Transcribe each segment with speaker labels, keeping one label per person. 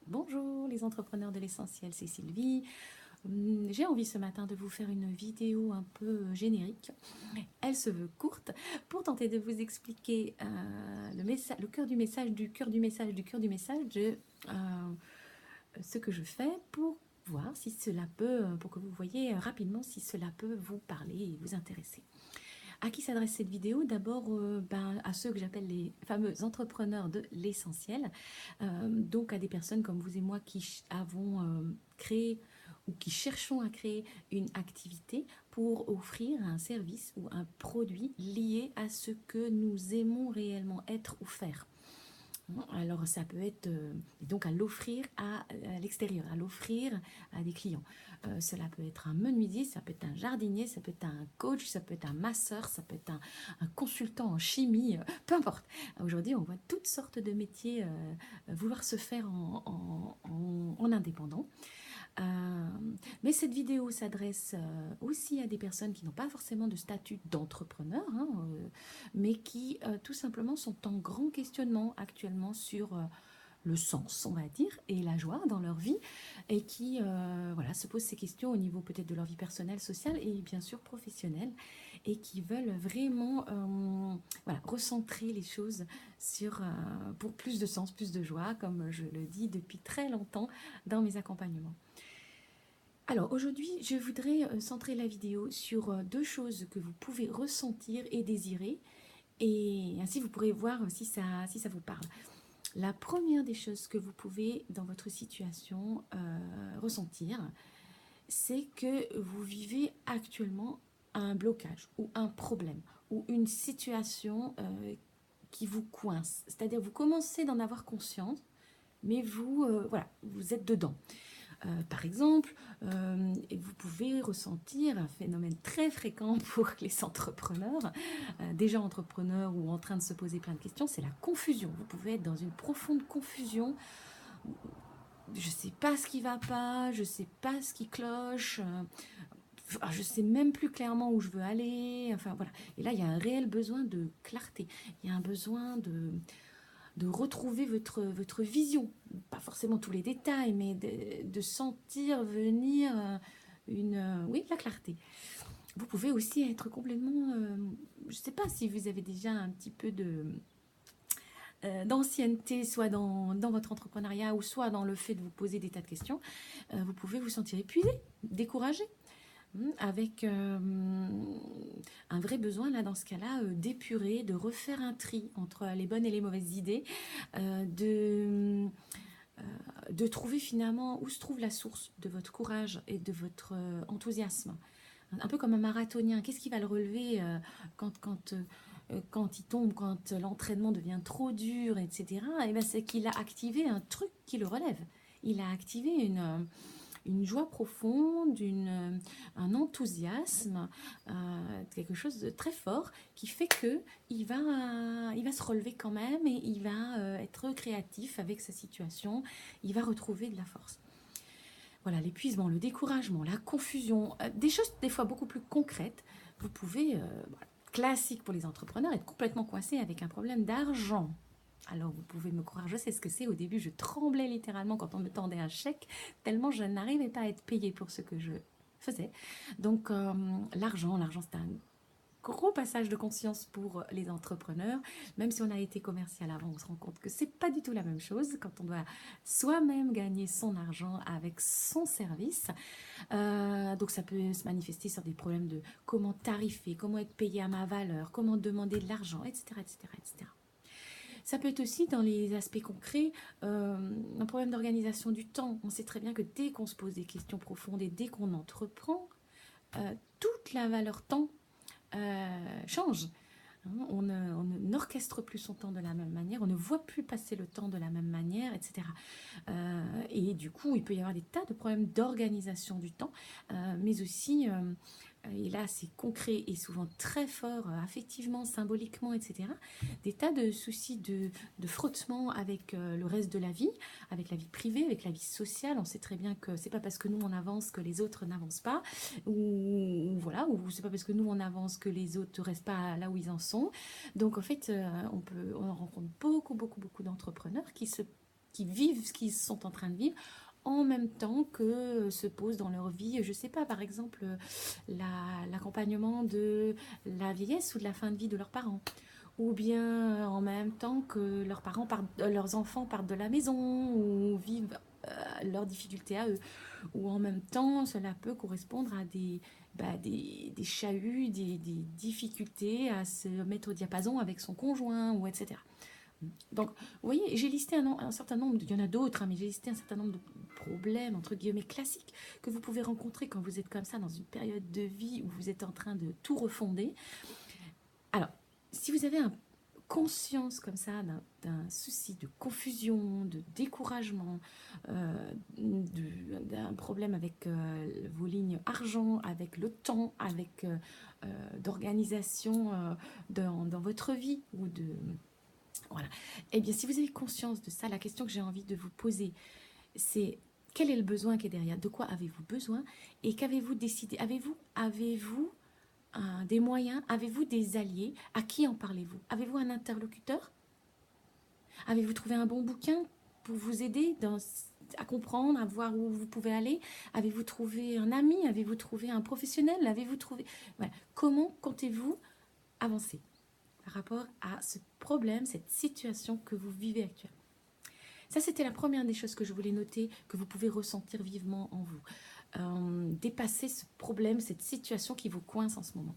Speaker 1: Bonjour les entrepreneurs de l'essentiel, c'est Sylvie. J'ai envie ce matin de vous faire une vidéo un peu générique. Elle se veut courte pour tenter de vous expliquer le cœur du message, du cœur du message, du cœur du message de ce que je fais pour voir si cela peut, pour que vous voyez rapidement si cela peut vous parler et vous intéresser. À qui s'adresse cette vidéo? D'abord à ceux que j'appelle les fameux entrepreneurs de l'essentiel, donc à des personnes comme vous et moi qui avons créé ou qui cherchons à créer une activité pour offrir un service ou un produit lié à ce que nous aimons réellement être ou faire. Alors ça peut être donc à l'offrir à l'extérieur, à l'offrir à des clients. Cela peut être un menuisier, ça peut être un jardinier, ça peut être un coach, ça peut être un masseur, ça peut être un consultant en chimie, peu importe. Aujourd'hui, on voit toutes sortes de métiers vouloir se faire en indépendant. Mais cette vidéo s'adresse aussi à des personnes qui n'ont pas forcément de statut d'entrepreneur, mais qui tout simplement sont en grand questionnement actuellement sur le sens, on va dire, et la joie dans leur vie, et qui voilà, se posent ces questions au niveau peut-être de leur vie personnelle, sociale et bien sûr professionnelle, et qui veulent vraiment voilà, recentrer les choses sur, pour plus de sens, plus de joie, comme je le dis depuis très longtemps dans mes accompagnements. Alors aujourd'hui, je voudrais centrer la vidéo sur deux choses que vous pouvez ressentir et désirer, et ainsi vous pourrez voir si ça vous parle. La première des choses que vous pouvez dans votre situation ressentir, c'est que vous vivez actuellement un blocage ou un problème ou une situation qui vous coince. C'est-à-dire vous commencez d'en avoir conscience, mais voilà, vous êtes dedans. Par exemple, vous pouvez ressentir un phénomène très fréquent pour les entrepreneurs, déjà entrepreneurs ou en train de se poser plein de questions, c'est la confusion. Vous pouvez être dans une profonde confusion. Je ne sais pas ce qui ne va pas, je ne sais pas ce qui cloche, je ne sais même plus clairement où je veux aller. Enfin voilà. Et là, il y a un réel besoin de clarté. Il y a un besoin de retrouver votre vision. Pas forcément tous les détails, mais de sentir venir oui, la clarté. Vous pouvez aussi être complètement... je ne sais pas si vous avez déjà un petit peu d'ancienneté, soit dans votre entrepreneuriat ou soit dans le fait de vous poser des tas de questions. Vous pouvez vous sentir épuisé, découragé, avec un vrai besoin, là, dans ce cas-là, d'épurer, de refaire un tri entre les bonnes et les mauvaises idées, de trouver finalement où se trouve la source de votre courage et de votre enthousiasme. Un peu comme un marathonien, qu'est-ce qui va le relever quand il tombe, quand l'entraînement devient trop dur, etc. Et ben c'est qu'il a activé un truc qui le relève. Il a activé une joie profonde, un enthousiasme, quelque chose de très fort qui fait que il va se relever quand même et il va être créatif avec sa situation, il va retrouver de la force. Voilà, l'épuisement, le découragement, la confusion, des choses des fois beaucoup plus concrètes. Vous pouvez, classique pour les entrepreneurs, être complètement coincé avec un problème d'argent. Alors vous pouvez me croire, je sais ce que c'est. Au début, je tremblais littéralement quand on me tendait un chèque, tellement je n'arrivais pas à être payée pour ce que je faisais. Donc l'argent, c'est un gros passage de conscience pour les entrepreneurs. Même si on a été commercial avant, on se rend compte que c'est pas du tout la même chose quand on doit soi-même gagner son argent avec son service. Donc ça peut se manifester sur des problèmes de comment tarifer, comment être payé à ma valeur, comment demander de l'argent, etc., etc., etc. Ça peut être aussi dans les aspects concrets, un problème d'organisation du temps. On sait très bien que dès qu'on se pose des questions profondes et dès qu'on entreprend, toute la valeur temps change. On n'orchestre plus son temps de la même manière, on ne voit plus passer le temps de la même manière, etc. Et du coup, il peut y avoir des tas de problèmes d'organisation du temps, mais aussi, et là c'est concret et souvent très fort, affectivement, symboliquement, etc., des tas de soucis de frottement avec le reste de la vie, avec la vie privée, avec la vie sociale. On sait très bien que c'est pas parce que nous on avance que les autres n'avancent pas, ou voilà, ou c'est pas parce que nous on avance que les autres ne restent pas là où ils en sont. Donc en fait, on rencontre beaucoup d'entrepreneurs qui qui vivent ce qu'ils sont en train de vivre, en même temps que se pose dans leur vie, je ne sais pas, par exemple, l'accompagnement de la vieillesse ou de la fin de vie de leurs parents. Ou bien en même temps que leurs enfants partent de la maison ou vivent leurs difficultés à eux. Ou en même temps, cela peut correspondre à des chahuts, des difficultés à se mettre au diapason avec son conjoint, ou etc. Donc, vous voyez, j'ai listé un certain nombre, il y en a d'autres, hein, mais j'ai listé un certain nombre de problèmes, entre guillemets, classiques, que vous pouvez rencontrer quand vous êtes comme ça, dans une période de vie où vous êtes en train de tout refonder. Alors, si vous avez conscience comme ça d'un souci de confusion, de découragement, d'un problème avec vos lignes argent, avec le temps, avec d'organisation dans votre vie, ou de... Voilà. Eh bien, si vous avez conscience de ça, la question que j'ai envie de vous poser, c'est quel est le besoin qui est derrière? De quoi avez-vous besoin? Et qu'avez-vous décidé? Avez-vous des moyens? Avez-vous des alliés? À qui en parlez-vous? Avez-vous un interlocuteur? Avez-vous trouvé un bon bouquin pour vous aider à comprendre, à voir où vous pouvez aller? Avez-vous trouvé un ami? Avez-vous trouvé un professionnel? Avez-vous trouvé... Voilà. Comment comptez-vous avancer par rapport à ce problème, cette situation que vous vivez actuellement? Ça, c'était la première des choses que je voulais noter, que vous pouvez ressentir vivement en vous. Dépasser ce problème, cette situation qui vous coince en ce moment.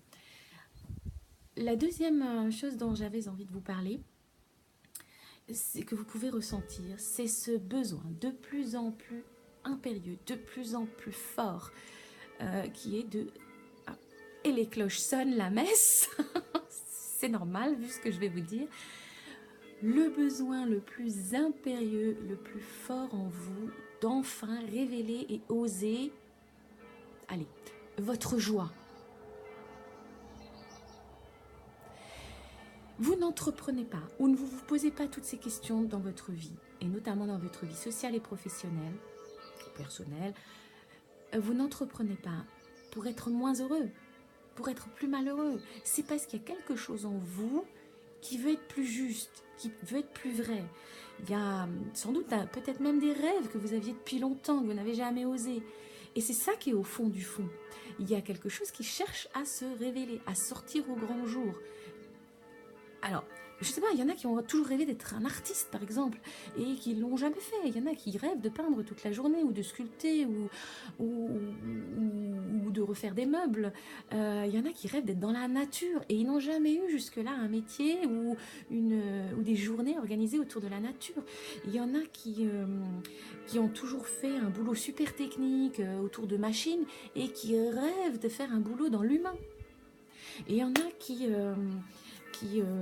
Speaker 1: La deuxième chose dont j'avais envie de vous parler, c'est que vous pouvez ressentir, c'est ce besoin de plus en plus impérieux, de plus en plus fort, qui est de... Et les cloches sonnent, la messe, c'est normal vu ce que je vais vous dire. Le besoin le plus impérieux, le plus fort en vous, d'enfin révéler et oser, allez, votre joie. Vous n'entreprenez pas ou ne vous posez pas toutes ces questions dans votre vie, et notamment dans votre vie sociale et professionnelle, personnelle. Vous n'entreprenez pas pour être moins heureux, pour être plus malheureux. C'est parce qu'il y a quelque chose en vous qui veut être plus juste, qui veut être plus vrai. Il y a sans doute peut-être même des rêves que vous aviez depuis longtemps, que vous n'avez jamais osé. Et c'est ça qui est au fond du fond. Il y a quelque chose qui cherche à se révéler, à sortir au grand jour. Alors, je sais pas, il y en a qui ont toujours rêvé d'être un artiste, par exemple, et qui ne l'ont jamais fait. Il y en a qui rêvent de peindre toute la journée, ou de sculpter, ou de refaire des meubles. Il y en a qui rêvent d'être dans la nature, et ils n'ont jamais eu jusque-là un métier ou des journées organisées autour de la nature. Il y en a qui ont toujours fait un boulot super technique autour de machines, et qui rêvent de faire un boulot dans l'humain. Et il y en a qui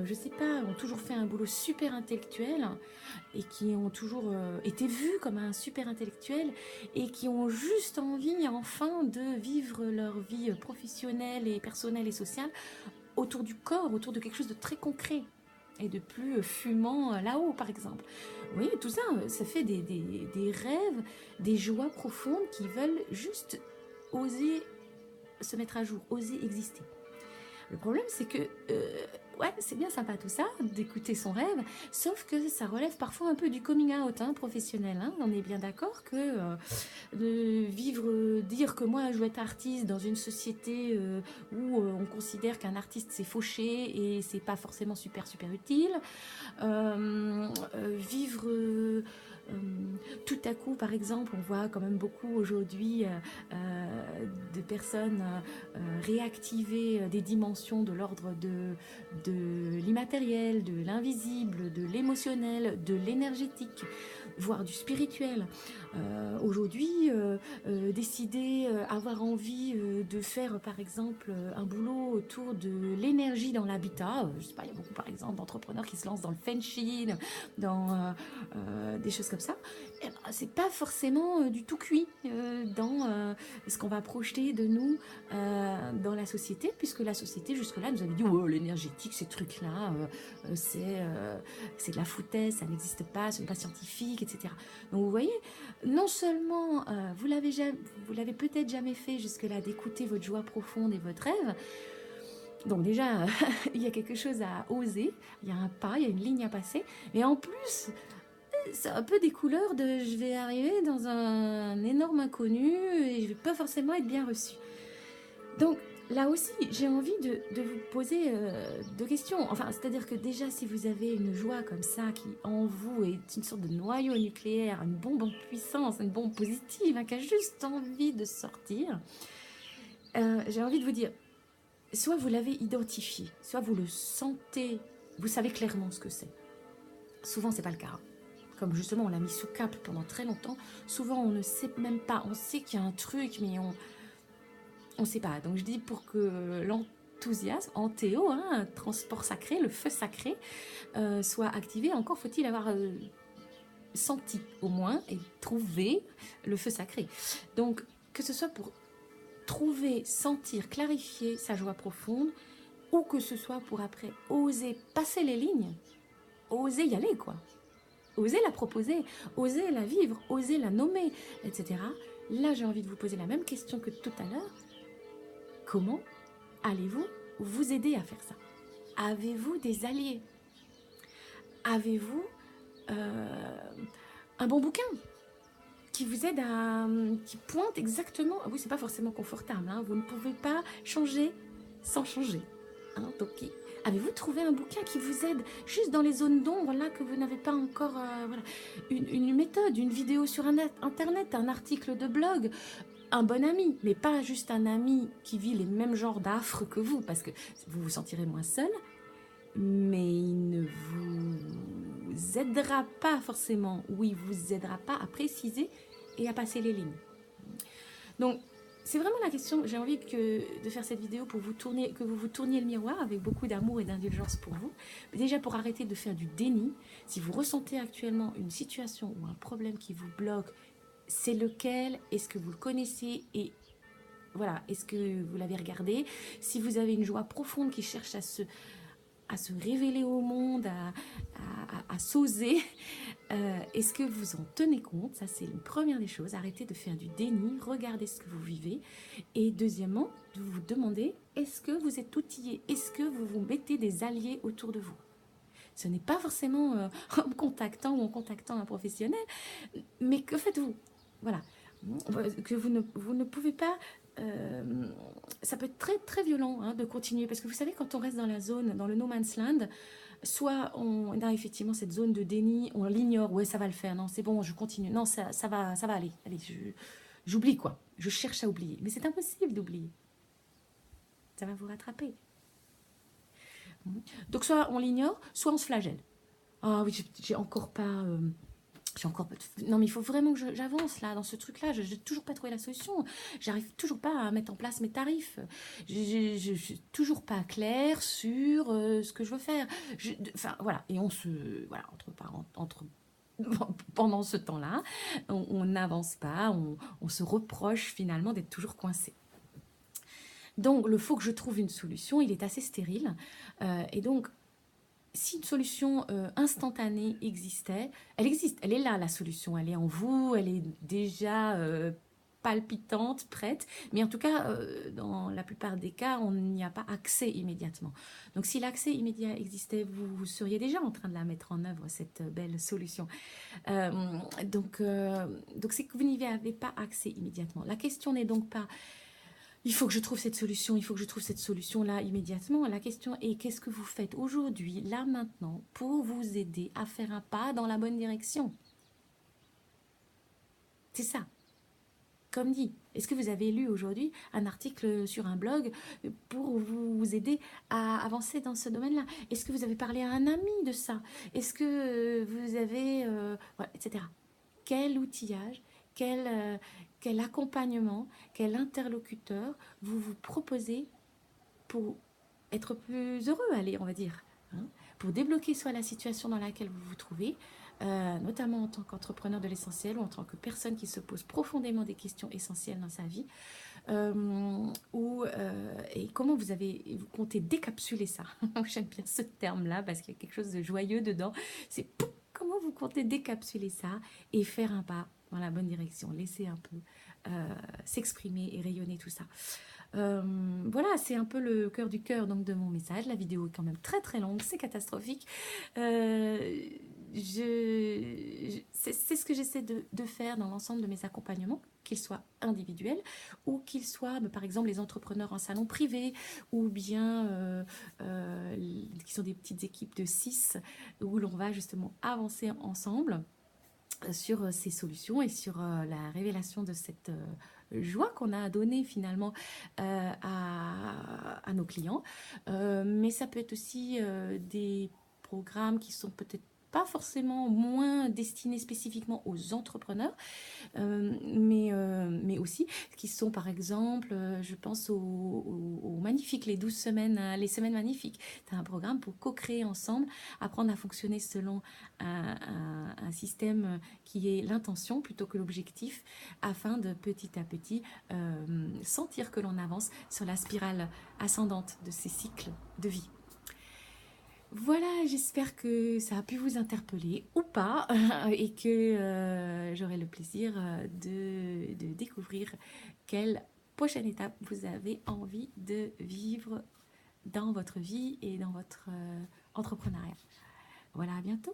Speaker 1: je sais pas, ont toujours fait un boulot super intellectuel, et qui ont toujours été vus comme un super intellectuel, et qui ont juste envie enfin de vivre leur vie professionnelle et personnelle et sociale autour du corps, autour de quelque chose de très concret et de plus fumant là-haut, par exemple. Vous voyez, tout ça, ça fait des rêves, des joies profondes qui veulent juste oser se mettre à jour, oser exister. Le problème, c'est que, ouais, c'est bien sympa tout ça, d'écouter son rêve, sauf que ça relève parfois un peu du coming out professionnel. On est bien d'accord que dire que moi je veux être artiste dans une société où on considère qu'un artiste c'est fauché et c'est pas forcément super utile. Tout à coup, par exemple, on voit quand même beaucoup aujourd'hui de personnes réactiver des dimensions de l'ordre de l'immatériel, de l'invisible, de l'émotionnel, de l'énergétique, voire du spirituel. Aujourd'hui, décider, avoir envie de faire par exemple un boulot autour de l'énergie dans l'habitat. Je sais pas, il y a beaucoup par exemple d'entrepreneurs qui se lancent dans le feng shui, dans des choses comme ça. Eh ben, c'est pas forcément du tout cuit dans ce qu'on va projeter de nous dans la société, puisque la société jusque-là nous avait dit oh, l'énergétique, ces trucs-là, c'est de la foutaise, ça n'existe pas, ce n'est pas scientifique, etc. Donc vous voyez, non seulement vous l'avez peut-être jamais fait jusque-là d'écouter votre joie profonde et votre rêve. Donc déjà, il y a quelque chose à oser, il y a un pas, il y a une ligne à passer, mais en plus, c'est un peu des couleurs de je vais arriver dans un énorme inconnu et je vais pas forcément être bien reçue. Donc là aussi, j'ai envie de vous poser deux questions. Enfin, c'est-à-dire que déjà, si vous avez une joie comme ça qui en vous est une sorte de noyau nucléaire, une bombe en puissance, une bombe positive, hein, qui a juste envie de sortir, j'ai envie de vous dire, soit vous l'avez identifié, soit vous le sentez, vous savez clairement ce que c'est. Souvent, c'est pas le cas. Comme justement, on l'a mis sous cap pendant très longtemps. Souvent, on ne sait même pas. On sait qu'il y a un truc, mais on ne sait pas. Donc, je dis pour que l'enthousiasme, en théo, un transport sacré, le feu sacré, soit activé, encore faut-il avoir senti au moins et trouvé le feu sacré. Donc, que ce soit pour trouver, sentir, clarifier sa joie profonde, ou que ce soit pour après oser passer les lignes, oser y aller, quoi. Oser la proposer, oser la vivre, oser la nommer, etc. Là, j'ai envie de vous poser la même question que tout à l'heure. Comment allez-vous vous aider à faire ça? Avez-vous des alliés? Avez-vous un bon bouquin qui vous aide qui pointe exactement... Oui, c'est pas forcément confortable, hein, vous ne pouvez pas changer sans changer. Hein, donc, avez-vous trouvé un bouquin qui vous aide juste dans les zones d'ombre là que vous n'avez pas encore... voilà, une méthode, une vidéo sur Internet, un article de blog, un bon ami, mais pas juste un ami qui vit les mêmes genres d'affres que vous, parce que vous vous sentirez moins seul, mais il ne vous aidera pas forcément, ou il vous aidera pas à préciser et à passer les lignes. Donc, c'est vraiment la question. J'ai envie de faire cette vidéo pour que vous vous tourniez le miroir avec beaucoup d'amour et d'indulgence pour vous. Mais déjà, pour arrêter de faire du déni, si vous ressentez actuellement une situation ou un problème qui vous bloque, c'est lequel? Est-ce que vous le connaissez? Et voilà, est-ce que vous l'avez regardé? Si vous avez une joie profonde qui cherche à se révéler au monde, à s'oser, est-ce que vous en tenez compte? Ça, c'est une première des choses. Arrêtez de faire du déni, regardez ce que vous vivez. Et deuxièmement, de vous demander, est-ce que vous êtes outillé? Est-ce que vous vous mettez des alliés autour de vous? Ce n'est pas forcément en me contactant ou en contactant un professionnel, mais que faites-vous? Voilà, que vous ne pouvez pas... ça peut être très très violent, hein, de continuer, parce que vous savez, quand on reste dans la zone, dans le no man's land, soit on a effectivement cette zone de déni, on l'ignore, ouais ça va le faire, non c'est bon, je continue, non ça va aller, allez, j'oublie quoi, je cherche à oublier, mais c'est impossible d'oublier, ça va vous rattraper. Donc soit on l'ignore, soit on se flagelle. Ah oui, j'ai encore pas... Non, mais il faut vraiment que j'avance là dans ce truc-là. Je n'ai toujours pas trouvé la solution. J'arrive toujours pas à mettre en place mes tarifs. Je suis toujours pas claire sur ce que je veux faire. Enfin, voilà. Et on se... Voilà, pendant ce temps-là, on n'avance pas. On se reproche finalement d'être toujours coincé. Donc, le faut que je trouve une solution, il est assez stérile. Et donc, si une solution instantanée existait, elle existe, elle est là la solution, elle est en vous, elle est déjà palpitante, prête, mais en tout cas, dans la plupart des cas, on n'y a pas accès immédiatement. Donc si l'accès immédiat existait, vous seriez déjà en train de la mettre en œuvre, cette belle solution. Donc c'est que vous n'y avez pas accès immédiatement. La question n'est donc pas... Il faut que je trouve cette solution, il faut que je trouve cette solution-là immédiatement. La question est, qu'est-ce que vous faites aujourd'hui, là, maintenant, pour vous aider à faire un pas dans la bonne direction? C'est ça. Comme dit, est-ce que vous avez lu aujourd'hui un article sur un blog pour vous aider à avancer dans ce domaine-là? Est-ce que vous avez parlé à un ami de ça? Est-ce que vous avez... voilà, etc. Quel outillage, quel accompagnement, quel interlocuteur vous proposez pour être plus heureux, allez, on va dire, hein, pour débloquer soit la situation dans laquelle vous vous trouvez, notamment en tant qu'entrepreneur de l'essentiel ou en tant que personne qui se pose profondément des questions essentielles dans sa vie, et comment vous comptez décapsuler ça. J'aime bien ce terme-là parce qu'il y a quelque chose de joyeux dedans. C'est comment vous comptez décapsuler ça et faire un pas dans la bonne direction, laisser un peu s'exprimer et rayonner tout ça. Voilà, c'est un peu le cœur du cœur donc de mon message. La vidéo est quand même très très longue, c'est catastrophique. c'est ce que j'essaie de faire dans l'ensemble de mes accompagnements, qu'ils soient individuels ou qu'ils soient, par exemple, les entrepreneurs en salon privé ou bien qui sont des petites équipes de 6 où l'on va justement avancer ensemble sur ces solutions et sur la révélation de cette joie qu'on a donnée finalement à nos clients. Mais ça peut être aussi des programmes qui sont peut-être pas forcément moins destinés spécifiquement aux entrepreneurs, mais aussi qui sont par exemple, je pense aux magnifiques, les 12 semaines, les semaines magnifiques. C'est un programme pour co-créer ensemble, apprendre à fonctionner selon un système qui est l'intention plutôt que l'objectif, afin de petit à petit sentir que l'on avance sur la spirale ascendante de ces cycles de vie. Voilà, j'espère que ça a pu vous interpeller ou pas et que j'aurai le plaisir de découvrir quelle prochaine étape vous avez envie de vivre dans votre vie et dans votre entrepreneuriat. Voilà, à bientôt.